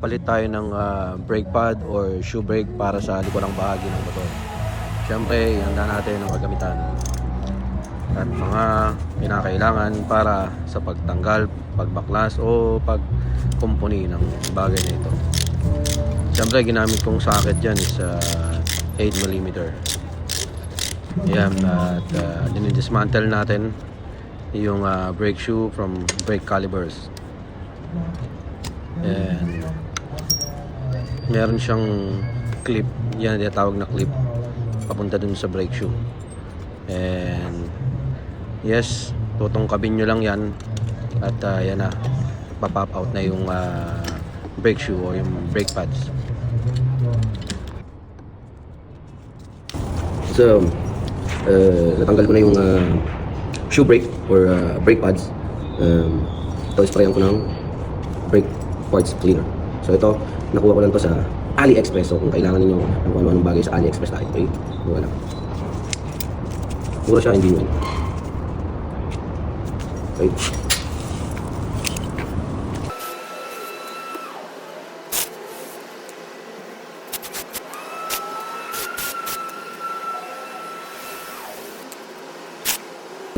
Palit tayo ng brake pad or shoe brake para sa likurang bahagi ng motor. Siyempre, ihanda natin ang kagamitan at mga kinakailangan para sa pagtanggal, pagbaklas o pagkumpuni ng bagay na ito. Siyempre, ginamit kong socket dyan is 8mm. Yan, at dinidismantle natin yung brake shoe from brake calipers. And meron siyang clip, yan tinatawag na clip papunta dun sa brake shoe. And yes, tutungkabin nyo lang yan at yan na, papop out na yung brake shoe o yung brake pads. So natanggal ko na yung shoe brake or brake pads. Ito sprayan ko ng brake parts cleaner. So ito, nakuha ko lang to sa AliExpress. So kung kailangan niyo ng kung ano-anong bagay sa AliExpress tayo, okay? Kuha lang. Mura siya, hindi nyo. Okay.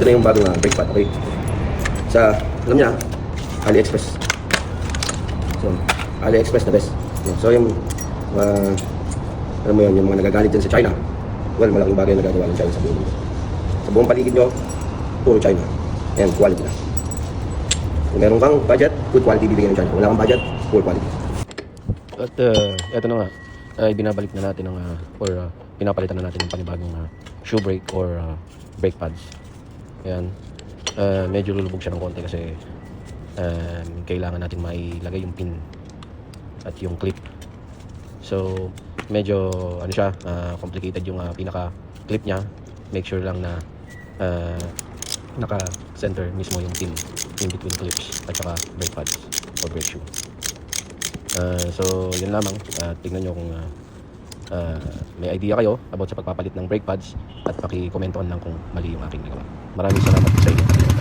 Ito na yung bagong brake pad, okay? Sa, alam niya, AliExpress. So, AliExpress the best. So yung alam mo yun, yung mga nagagalit dyan sa China, well, malaking bagay na nagagawa ng China sa buong mundo. Sa buong paligid nyo, puro China. Ayan, quality na. Kung meron kang budget, good quality bibigyan ng China. Wala kang budget, poor quality. At eto na nga, ay binabalik na natin or pinapalitan na natin ng panibagong shoe brake or brake pads. Ayan, medyo lulubog siya ng konti kasi kailangan natin mailagay yung pin at yung clip. So medyo ano siya, complicated yung pinaka clip niya. Make sure lang na naka center mismo yung pin in between clips at saka brake pads or brake shoe. So yun lamang, tignan nyo kung may idea kayo about sa pagpapalit ng brake pads at paki-commenton lang kung mali yung aking nagawa. Maraming salamat sa inyo.